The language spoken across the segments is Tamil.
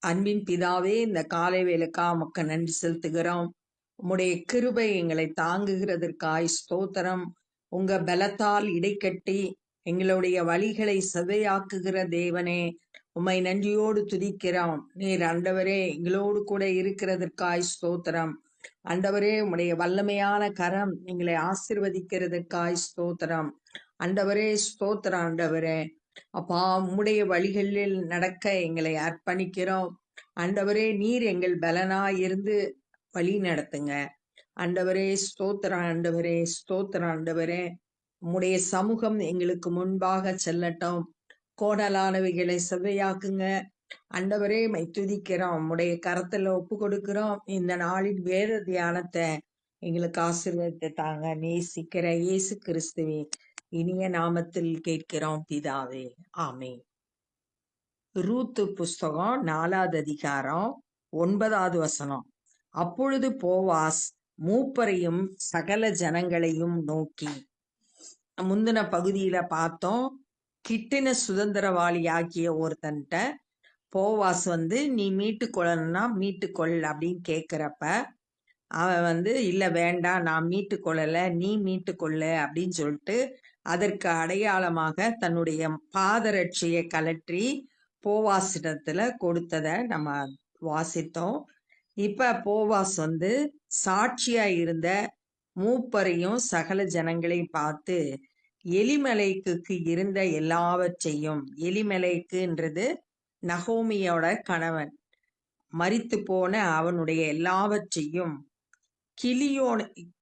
அன்பின் பிதாவே, இந்த காலை வேளைக்கா உமக்கு நன்றி செலுத்துகிறோம். உம்முடைய கிருபை எங்களை தாங்குகிறதற்காய் ஸ்தோத்திரம். உங்க பலத்தால் இடைக்கட்டி எங்களுடைய வழிகளை செவ்வையாக்குகிற தேவனே, உம்மை நன்றியோடு துதிக்கிறோம். நீர் ஆண்டவரே எங்களோடு கூட இருக்கிறதற்காய் ஸ்தோத்திரம். ஆண்டவரே, உம்முடைய வல்லமையான கரம் எங்களை ஆசீர்வதிக்கிறதற்காய் ஸ்தோத்திரம். ஆண்டவரே ஸ்தோத்திரம். ஆண்டவரே அப்பா, உம்முடைய வழிகளில் நடக்க எங்களை அர்ப்பணிக்கிறோம். ஆண்டவரே, நீர் எங்கள் பலனாய் இருந்து வழி நடத்துங்க. ஆண்டவரே ஸ்தோத்திரம். ஆண்டவரே ஸ்தோத்திரம். ஆண்டவரே, உம்முடைய சமூகம் எங்களுக்கு முன்பாக செல்லட்டும். கோணலானவைகளை செவ்வையாக்குங்க. ஆண்டவரே, மை துதிக்கிறோம். உம்முடைய கரத்துல ஒப்பு கொடுக்கிறோம். இந்த நாளின் வேத தியானத்தை எங்களுக்கு ஆசீர்வாதத்தை தாங்க. நேசிக்கிற இயேசு கிறிஸ்துவே இனிய நாமத்தில் கேட்கிறோம் பிதாவே, ஆமென். ரூத்து புஸ்தகம் 4வது அதிகாரம் 9வது வசனம். அப்பொழுது போவாஸ் மூப்பரையும் சகல ஜனங்களையும் நோக்கி, முந்தின பகுதியில பார்த்தோம், கிட்டின சுதந்திரவாளி ஆக்கிய ஒருத்தன்ட்ட போவாஸ் நீ மீட்டு கொள்ளணும்னா மீட்டுக்கொள் அப்படின்னு கேட்கிறப்ப அவன் இல்ல வேண்டாம், நான் மீட்டு கொள்ளல, நீ மீட்டு கொள்ள அப்படின்னு சொல்லிட்டு அதற்கு அடையாளமாக தன்னுடைய பாதரட்சியை கலற்றி போவாசிடத்துல கொடுத்தத நம்ம வாசித்தோம். இப்ப போவாஸ் சாட்சியா இருந்த மூப்பரையும் சகல ஜனங்களையும் பார்த்து எலிமலைக்கு இருந்த எல்லாவற்றையும், எலிமலைக்குன்றது நகோமியோட கணவன், மரித்து போன அவனுடைய எல்லாவற்றையும்,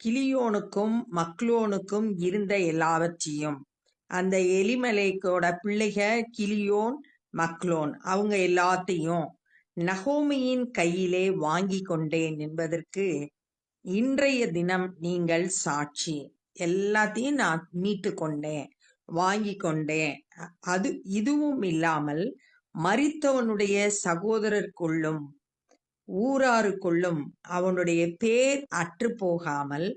கிளியோனுக்கும் மக்லோனுக்கும் இருந்த எல்லாவற்றையும், அந்த எலிமலைக்கோட பிள்ளைக கிளியோன் மக்லோன் அவங்க எல்லாத்தையும் நகோமியின் கையிலே வாங்கி கொண்டேன் என்பதற்கு இன்றைய தினம் நீங்கள் சாட்சி. எல்லாத்தையும் நான் மீட்டு கொண்டேன், வாங்கி கொண்டேன். இதுவும் இல்லாமல் மரித்தவனுடைய சகோதரருக்குள்ளும் ஊராருக்குள்ளும் அவனுடைய பேர் அற்று போகாமல்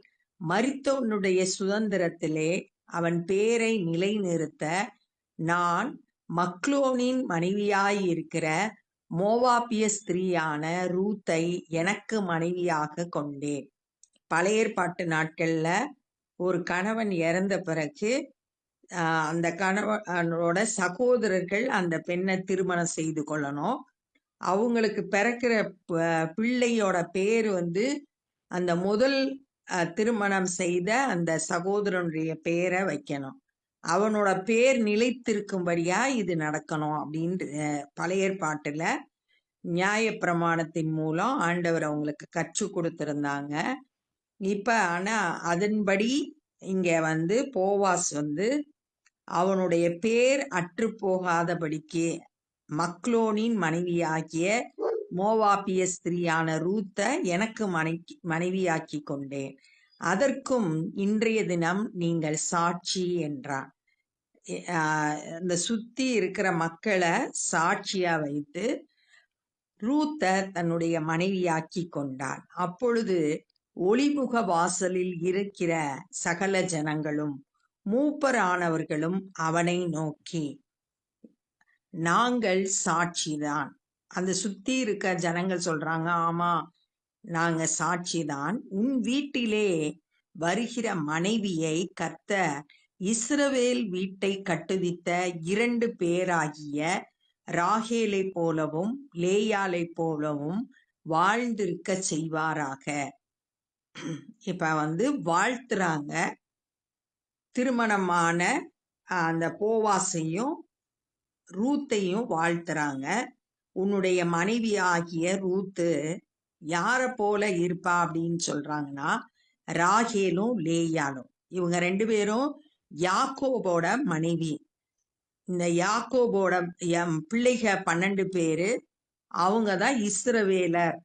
மரித்தவனுடைய சுதந்திரத்திலே அவன் பேரை நிலைநிறுத்த நான் மக்லோனின் மனைவியாயிருக்கிற மோவாபிய ஸ்திரீயான ரூத்தை எனக்கு மனைவியாக கொண்டேன். பழைய ஏற்பாட்டு நாட்கள்ல ஒரு கணவன் இறந்த பிறகு அந்த கணவனோட சகோதரர்கள் அந்த பெண்ணை திருமணம் செய்து கொள்ளணும். அவங்களுக்கு பிறக்கிற பிள்ளையோட பேர் அந்த முதல் திருமணம் செய்த அந்த சகோதரனுடைய பேரை வைக்கணும். அவனோட பேர் நிலைத்திருக்கும்படியா இது நடக்கணும் அப்படின்ட்டு பழைய ஏற்பாட்டுல நியாயப்பிரமாணத்தின் மூலம் ஆண்டவர் அவங்களுக்கு கற்றுக் கொடுத்திருந்தாங்க. இப்ப ஆனா அதன்படி இங்க போவாஸ் அவனுடைய பேர் அற்று போகாதபடிக்கு மக்லோனின் மனைவியாகிய மோவாபிய ஸ்திரீயான ரூத்த எனக்கு மனைவியாக்கி கொண்டேன். அதற்கும் இன்றைய தினம் நீங்கள் சாட்சி என்றார். இந்த சுத்தி இருக்கிற மக்களை சாட்சியா வைத்து ரூத்த தன்னுடைய மனைவியாக்கி கொண்டான். அப்பொழுது ஒளிமுக வாசலில் இருக்கிற சகல ஜனங்களும் மூப்பரானவர்களும் அவனை நோக்கி, நாங்கள் சாட்சிதான். அந்த சுத்தி இருக்க ஜனங்கள் சொல்றாங்க, ஆமா நாங்க சாட்சிதான். உன் வீட்டிலே வருகிற மனைவியை கர்த்தர் இஸ்ரவேல் வீட்டை கட்டுவித்த 2 பேராகிய ராகேலை போலவும் லேயாலை போலவும் வாழ்ந்திருக்க செய்வாராக. இப்ப வாழ்த்துறாங்க. திருமணமான அந்த போவாசையும் ரூத்தையும் வாழ்த்துறாங்க. உன்னுடைய மனைவி ஆகிய ரூத்து யார போல இருப்பா அப்படின்னு சொல்றாங்கன்னா, ராகேலும் லேயாலும். இவங்க 2 பேரும் யாக்கோபோட மனைவி. இந்த யாக்கோபோட பிள்ளைக 12 பேரு, அவங்கதான் இஸ்ரவேலர்.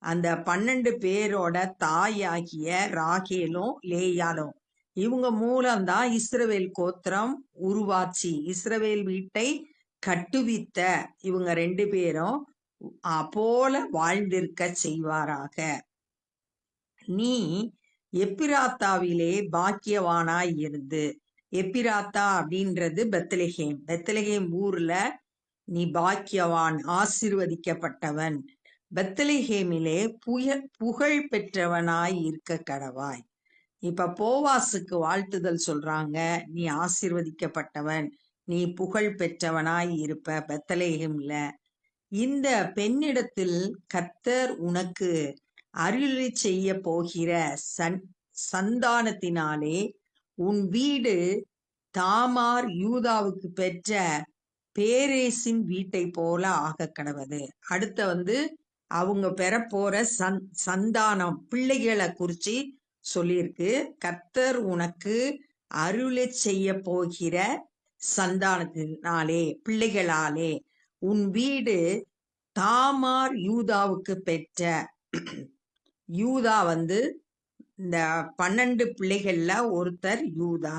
அந்த 12 பேரோட தாயாகிய ராகேலும் லேயாலும் இவங்க மூலம்தான் இஸ்ரவேல் கோத்திரம் உருவாச்சு. இஸ்ரவேல் வீட்டை கட்டுவித்த இவங்க 2 பேரும் போல வாழ்ந்திருக்க செய்வாராக. நீ எப்பிராத்தாவிலே பாக்கியவானாய் இருந்து, எப்பிராத்தா அப்படின்றது பெத்லெகேம். பெத்லெகேம் ஊர்ல நீ பாக்கியவான், ஆசீர்வதிக்கப்பட்டவன், பெத்லெகேமிலே புகழ் பெற்றவனாய் இருக்க கடவாய். இப்ப போவாசுக்கு வாழ்த்துதல் சொல்றாங்க. நீ ஆசீர்வதிக்கப்பட்டவன், நீ புகழ் பெற்றவனாய் இருப்ப பெத்லெகேம்ல. இந்த பெண்ணிடத்தில் கர்த்தர் உனக்கு அருளி செய்ய போகிற சந்தானத்தினாலே உன் வீடு தாமார் யூதாவுக்கு பெற்ற பேரேசின் வீட்டை போல ஆக கடவது. அடுத்த அவங்க பெறப்போற சந்தானம் பிள்ளைகளை குறிச்சு சொல்லியிருக்கு. கர்த்தர் உனக்கு அருளை செய்ய போகிற சந்தானத்தினாலே, பிள்ளைகளாலே உன் வீடு தாமார் யூதாவுக்கு பெற்ற, யூதா இந்த 12 பிள்ளைகள்ல ஒருத்தர் யூதா.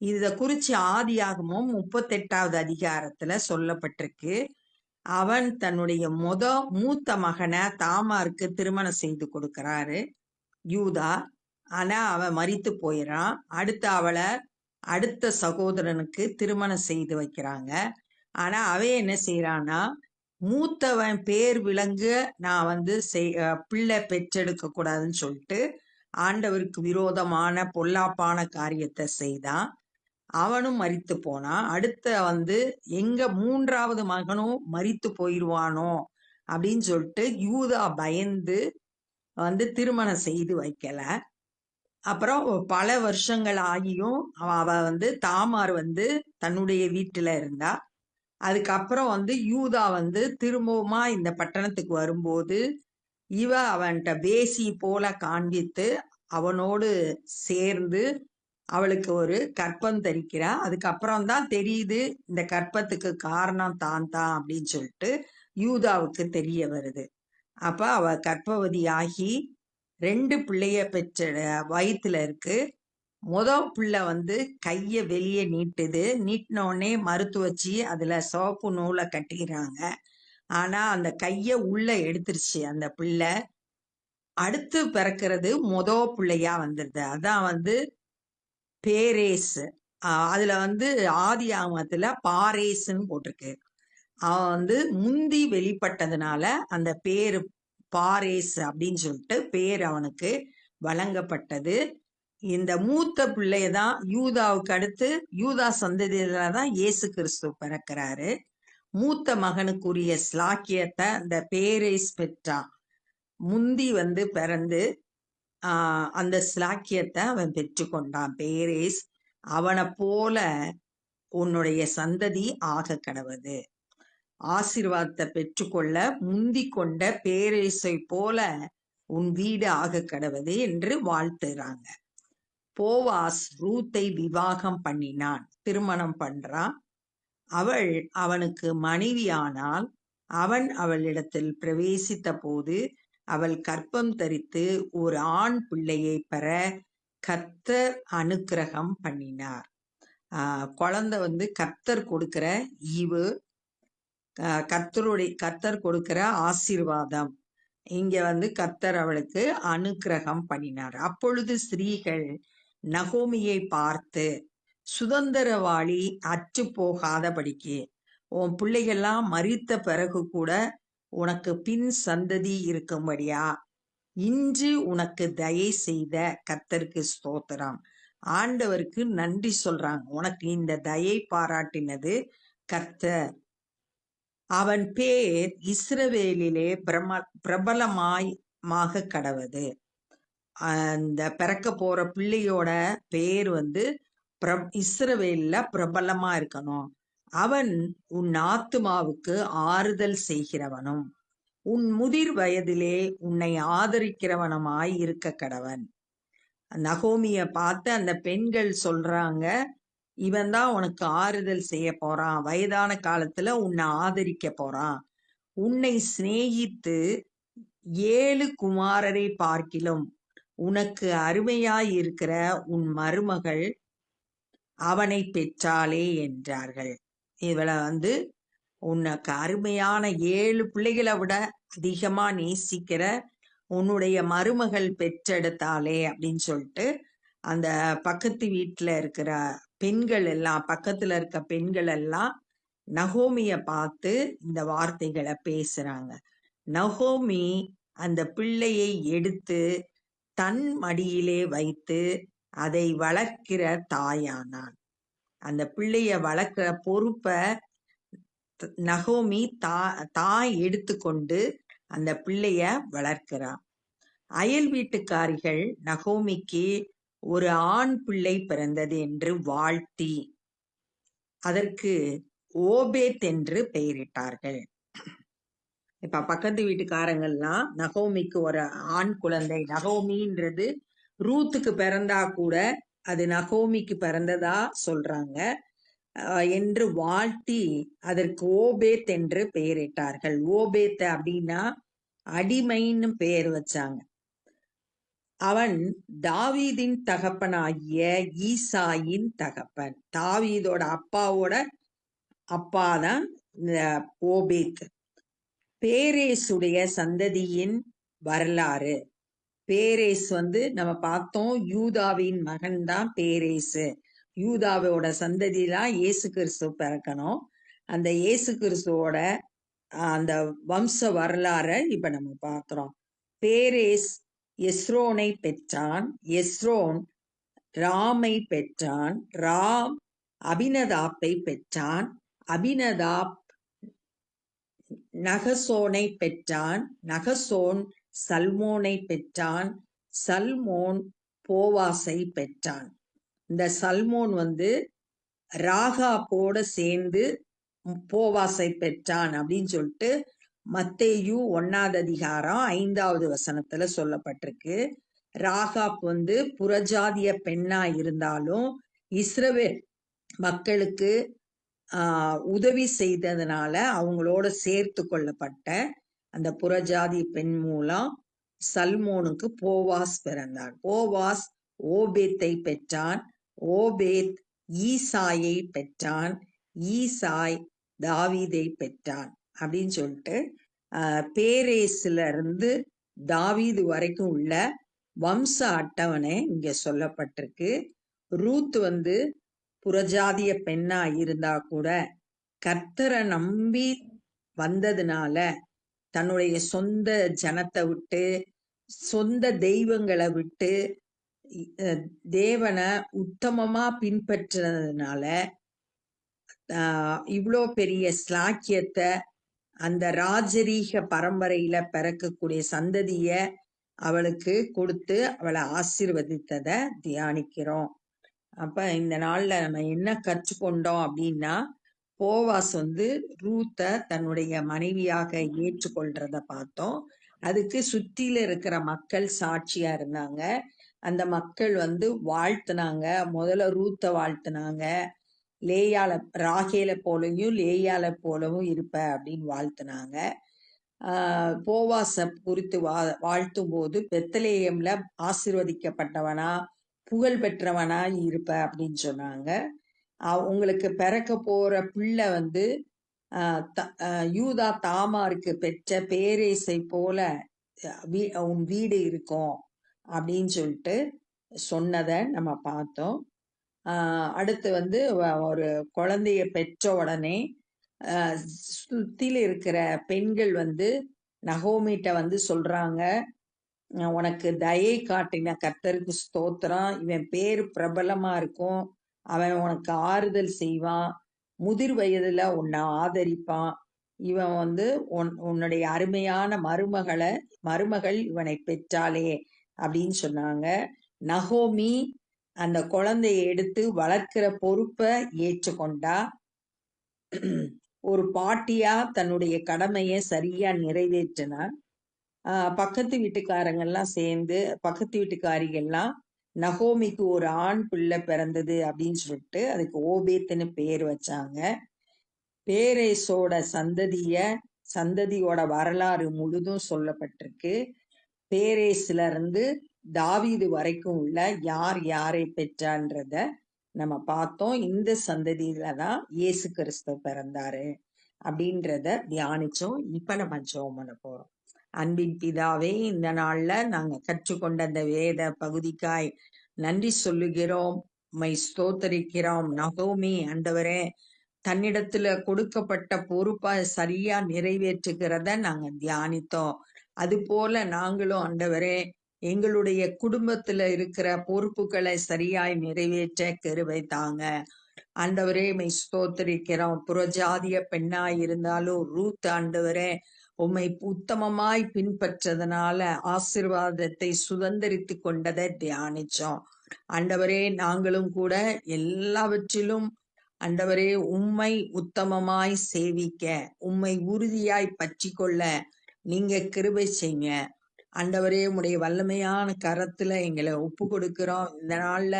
இத குறிச்சு ஆதியாகமும் 38வது அதிகாரத்துல சொல்லப்பட்டிருக்கு. அவன் தன்னுடைய மூத்த மகனை தாமாருக்கு திருமணம் செய்து கொடுக்கிறாரு யூதா. ஆனா அவன் மரித்து போயிடான். அவளை அடுத்த சகோதரனுக்கு திருமணம் செய்து வைக்கிறாங்க. ஆனா அவன் என்ன செய்யறான்னா, மூத்தவன் பேர் விளங்கு நான் பிள்ளை பெற்றெடுக்க கூடாதுன்னு சொல்லிட்டு ஆண்டவருக்கு விரோதமான பொல்லாப்பான காரியத்தை செய்தான். அவனும் மரித்து போனான். எங்க 3வது மகனும் மரித்து போயிடுவானோ அப்படின்னு சொல்லிட்டு யூதா பயந்து திருமணம் செய்து வைக்கல. அப்புறம் பல வருஷங்கள் ஆகியும் அவ தாமார் தன்னுடைய வீட்டுல இருந்தா. அதுக்கப்புறம் யூதா திரும்பவுமா இந்த பட்டணத்துக்கு வரும்போது அவன்கிட்ட வேசி போல காண்பித்து அவனோடு சேர்ந்து அவளுக்கு ஒரு கற்பம் தரிக்கிறா. அதுக்கப்புறம் தான் தெரியுது இந்த கற்பத்துக்கு காரணம் தான் அப்படின்னு சொல்லிட்டு யூதாவுக்கு தெரிய வருது. அப்ப அவ கர்ப்பவதியாகி 2 பிள்ளைய பெற்ற வயிற்றுல இருக்கு. பிள்ளை கைய வெளியே நீட்டுது. நீட்டின உடனே மருத்து வச்சு அதுல சிவப்பு நூலை கட்டிக்கிறாங்க. ஆனா அந்த கைய உள்ள எடுத்துருச்சு அந்த பிள்ளை. அடுத்து பிறக்கிறது பிள்ளையா வந்துருது. அதான் பேரேஸ். அதுல ஆதி ஆகமத்துல பாரேஸ்ன்னு போட்டிருக்கு. அவன் முந்தி வெளிப்பட்டதுனால அந்த பேரு பாரேஸ் அப்படின்னு சொல்லிட்டு பேர் அவனுக்கு வழங்கப்பட்டது. இந்த மூத்த பிள்ளையதான் யூதாவுக்கு அடுத்து யூதா சந்ததியில தான் இயேசு கிறிஸ்து பிறக்கிறாரு. மூத்த மகனுக்குரிய ஸ்லாக்கியத்தை அந்த பேரேஸ் பெற்றான். முந்தி பிறந்து அந்த ஸ்லாக்கியத்தை அவன் பெற்றுக்கொண்டான். பேரேஸ் அவனை போல உன்னுடைய சந்ததி ஆக கடவது. ஆசீர்வாதத்தை பெற்றுக்கொள்ள முந்தி கொண்ட பேரேசை போல உன் வீடு ஆக கடவது என்று வாழ்த்துறாங்க. போவாஸ் ரூத்தை விவாகம் பண்ணினான், திருமணம் பண்றான். அவள் அவனுக்கு மனைவியானால் அவன் அவளிடத்தில் பிரவேசித்த போது அவள் கர்ப்பம் தரித்து ஒரு ஆண் பிள்ளையை பெற கர்த்தர் அனுக்கிரகம் பண்ணினார். குழந்தை கர்த்தர் கொடுக்கிற ஈவு, கர்த்தர் கொடுக்கிற ஆசீர்வாதம். இங்க கர்த்தர் அவளுக்கு அனுக்கிரகம் பண்ணினார். அப்பொழுது ஸ்திரீகள் நகோமியை பார்த்து, சுதந்திரவாளி அற்று போகாதபடிக்கு உன் பிள்ளைகள்லாம் மரித்த பிறகு கூட உனக்கு பின் சந்ததி இருக்கும்படியா இன்று உனக்கு தயை செய்த கர்த்தருக்கு ஸ்தோத்திரம். ஆண்டவருக்கு நன்றி சொல்றாங்க. உனக்கு இந்த தயை பாராட்டினது கர்த்தர். அவன் பேர் இஸ்ரவேலிலே பிரபலமாக கடவது. அந்த பிறக்க போற பிள்ளையோட பேர் இஸ்ரவேல்ல பிரபலமா இருக்கணும். அவன் உன் ஆத்துமாவுக்கு ஆறுதல் செய்கிறவனும் உன் முதிர் வயதிலே உன்னை ஆதரிக்கிறவனுமாய் இருக்க கடவன். நகோமிய பார்த்து அந்த பெண்கள் சொல்றாங்க, இவன் தான் உனக்கு ஆறுதல் செய்ய போறான், வயதான காலத்துல உன்னை ஆதரிக்க போறான். உன்னை சிநேகித்து 7 குமாரரை பார்க்கிலும் உனக்கு அருமையாய் இருக்கிற உன் மருமகள் அவனை பெற்றாளே என்றார்கள். இவளை உனக்கு அருமையான 7 பிள்ளைகளை விட அதிகமா நேசிக்கிற உன்னுடைய மருமகள் பெற்றெடுத்தாளே அப்படின்னு சொல்லிட்டு அந்த பக்கத்து வீட்டுல இருக்கிற பெண்கள் எல்லாம், பக்கத்துல இருக்க பெண்கள் எல்லாம் நகோமிய பார்த்து இந்த வார்த்தைகளை பேசுறாங்க. நகோமி அந்த பிள்ளையை எடுத்து தன் மடியிலே வைத்து அதை வளர்க்கிற தாயானான். அந்த பிள்ளைய வளர்க்கிற பொறுப்பை நகோமி தாய் எடுத்துக்கொண்டு அந்த பிள்ளைய வளர்க்கிறான். அயல் வீட்டுக்காரிகள் நகோமிக்கு ஒரு ஆண் பிள்ளை பிறந்தது என்று வாழ்த்தி அதற்கு ஓபேத் என்று பெயரிட்டார்கள். இப்ப பக்கத்து வீட்டுக்காரங்கள்லாம் நகோமிக்கு ஒரு ஆண் குழந்தை, நகோமின்றது ரூத்துக்கு பிறந்தா கூட அது நகோமிக்கு பிறந்ததா சொல்றாங்க என்று வாழ்த்தி அதற்கு ஓபேத் என்று பெயரிட்டார்கள். ஓபேத் அப்படின்னா அடிமைன்னு பெயர் வச்சாங்க. அவன் தாவீதின் தகப்பனாகிய ஈசாயின் தகப்பன். தாவீதோட அப்பாவோட அப்பாதான் இந்த ஓபேத். பேரேசுடைய சந்ததியின் வரலாறு. பேரேஸ் நம்ம பார்த்தோம், யூதாவின் மகன் தான் பேரேசு. யூதாவோட சந்ததிதான் இயேசு கிறிஸ்து பிறக்கணும். அந்த இயேசு கிறிஸ்துவோட அந்த வம்ச வரலாறை இப்ப நம்ம பார்க்கிறோம். பேரேஸ் எஸ்ரோனை பெற்றான், எஸ்ரோன் ராமை பெற்றான், ராம் அபினதாப்பை பெற்றான், அபினதாப் நகசோனை பெற்றான், நகசோன் சல்மோனை பெற்றான், சல்மோன் போவாசை பெற்றான். இந்த சல்மோன் ராகாப்போட சேர்ந்து போவாசை பெற்றான் அப்படின்னு சொல்லிட்டு மத்தேயு 1ஆம் அதிகாரம் 5வது வசனத்துல சொல்லப்பட்டிருக்கு. ராகாப் புறஜாதிய பெண்ணா இருந்தாலும் இஸ்ரவேல் மக்களுக்கு உதவி செய்ததுனால அவங்களோட சேர்த்து கொள்ளப்பட்ட அந்த புறஜாதி பெண் மூலம் சல்மோனுக்கு போவாஸ் பிறந்தார். போவாஸ் ஓபேத்தை பெற்றான், ஓபேத் ஈசாயை பெற்றான், ஈசாய் தாவீதை பெற்றான் அப்படின்னு சொல்லிட்டு பேரேஸ்ல இருந்து தாவீது வரைக்கும் உள்ள வம்ச அட்டவணை இங்க சொல்லப்பட்டிருக்கு. ரூத் புறஜாதிய பெண்ணா இருந்தா கூட கர்த்தரை நம்பி வந்ததுனால தன்னுடைய சொந்த ஜனத்தை விட்டு சொந்த தெய்வங்களை விட்டு தேவனை உத்தமமா பின்பற்றினதுனால இவ்வளோ பெரிய ஸ்லாக்கியத்தை அந்த ராஜரீக பரம்பரையில பிறக்கக்கூடிய சந்ததிய அவளுக்கு கொடுத்து அவளை ஆசீர்வதித்ததை தியானிக்கிறோம். அப்ப இந்த நாள்ல நம்ம என்ன கற்றுக்கொண்டோம் அப்படின்னா, போவாஸ் ரூத்தை தன்னுடைய மனைவியாக ஏற்றுக்கொள்றத பார்த்தோம். அதுக்கு சுத்தில இருக்கிற மக்கள் சாட்சியா இருந்தாங்க. அந்த மக்கள் வாழ்த்துனாங்க. முதல்ல ரூத்தை வாழ்த்துனாங்க. ராகேல போலவும் லேயால போலவும் இருப்ப அப்படின்னு வாழ்த்துனாங்க. போவாச குறித்து வாழ்த்தும் போது பெத்லெஹேம்ல ஆசீர்வதிக்கப்பட்டவனா புகழ் பெற்றவனா இருப்ப அப்படின்னு சொன்னாங்க. உங்களுக்கு பிறக்க போற பிள்ளை யூதா தாமாருக்கு பெற்ற பேரேசை போல உன் வீடு இருக்கும் அப்படின்னு சொல்லிட்டு சொன்னதை நம்ம பார்த்தோம். அடுத்து ஒரு குழந்தைய பெற்ற உடனே சுத்தில இருக்கிற பெண்கள் நகோமிட்ட சொல்றாங்க, உனக்கு தயை காட்டின கர்த்தருக்கு ஸ்தோத்திரம், இவன் பேரு பிரபலமா இருக்கும், அவன் உனக்கு ஆறுதல் செய்வான், முதிர் வயதுல உன்னை ஆதரிப்பான், இவன் உன்னுடைய அருமையான மருமகள் இவனை பெற்றாளே அப்படின்னு சொன்னாங்க. நகோமி அந்த குழந்தைய எடுத்து வளர்க்கிற பொறுப்பை ஏற்றுக்கொண்டா. ஒரு பாட்டியா தன்னுடைய கடமையை சரியா நிறைவேற்றினா. பக்கத்து வீட்டுக்காரங்கெல்லாம் சேர்ந்து பக்கத்து வீட்டுக்காரிகள்லாம் நகோமிக்கு ஒரு ஆண் பிள்ளை பிறந்தது அப்படின்னு சொல்லிட்டு அதுக்கு ஓபேத்துன்னு பேர் வச்சாங்க. பேரேசோட சந்ததியோட வரலாறு முழுதும் சொல்லப்பட்டிருக்கு. பேரேஸ்ல இருந்து தாவீது வரைக்கும் உள்ள யார் யாரை பெற்றான்றத நம்ம பார்த்தோம். இந்த சந்ததியில தான் இயேசு கிறிஸ்து பிறந்தாரு அப்படின்றத தியானிச்சோம். இப்ப நம்ம ஜெபம் பண்ண போறோம். அன்பின் பிதாவே, இந்த நாள்ல நாங்க கற்றுக்கொண்ட அந்த வேத பகுதிக்காய் நன்றி சொல்லுகிறோம், உம்மை ஸ்தோத்தரிக்கிறோம். நகோமி ஆண்டவரே தன்னிடத்துல கொடுக்கப்பட்ட பொறுப்பை சரியா நிறைவேற்றுகிறத நாங்க தியானித்தோம். அது போல நாங்களும் ஆண்டவரே எங்களுடைய குடும்பத்துல இருக்கிற பொறுப்புகளை சரியாய் நிறைவேற்ற கிருபை தாங்க. ஆண்டவரே மை ஸ்தோத்திரிக்கிறோம். புறஜாதிய பெண்ணாய் இருந்தாலும் ரூத் ஆண்டவரே உம்மை உத்தமமாய் பின்பற்றதுனால ஆசீர்வாதத்தை சுதந்திரித்து கொண்டதை தியானிச்சோம். ஆண்டவரே நாங்களும் கூட எல்லாவற்றிலும் ஆண்டவரே உம்மை உத்தமமாய் சேவிக்க, உம்மை உறுதியாய் பற்றி கொள்ள நீங்க கிருபை செய்யுங்க. ஆண்டவரே உம்முடைய வல்லமையான கரத்துல எங்களை ஒப்பு கொடுக்கிறோம். இந்த நாள்ல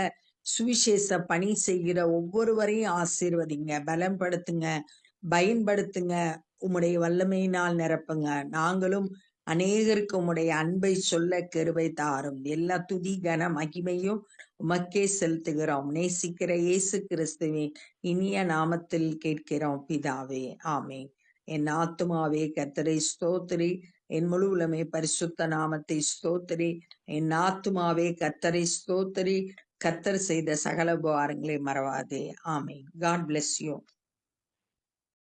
சுவிசேஷ பணி செய்கிற ஒவ்வொருவரையும் ஆசீர்வதிங்க, பலப்படுத்துங்க, பயன்படுத்துங்க, உம்முடைய வல்லமையினால் நிரப்புங்க. நாங்களும் அநேகருக்கு உம்முடைய அன்பை சொல்ல கிருபை தாரும். எல்லா துதி கன மகிமையும் உமக்கே செலுத்துகிறோம். நேசிக்கிற இயேசு கிறிஸ்துவின் இனிய நாமத்தில் கேட்கிறோம் பிதாவே, ஆமென். என் ஆத்துமாவே கர்த்தரை ஸ்தோத்திரி, என் முழு உலமே பரிசுத்த நாமத்தை ஸ்தோத்திரி. என் ஆத்துமாவே கர்த்தரை ஸ்தோத்திரி, கர்த்தர் செய்த சகல உபகாரங்களை மறவாதே. ஆமென். God bless you.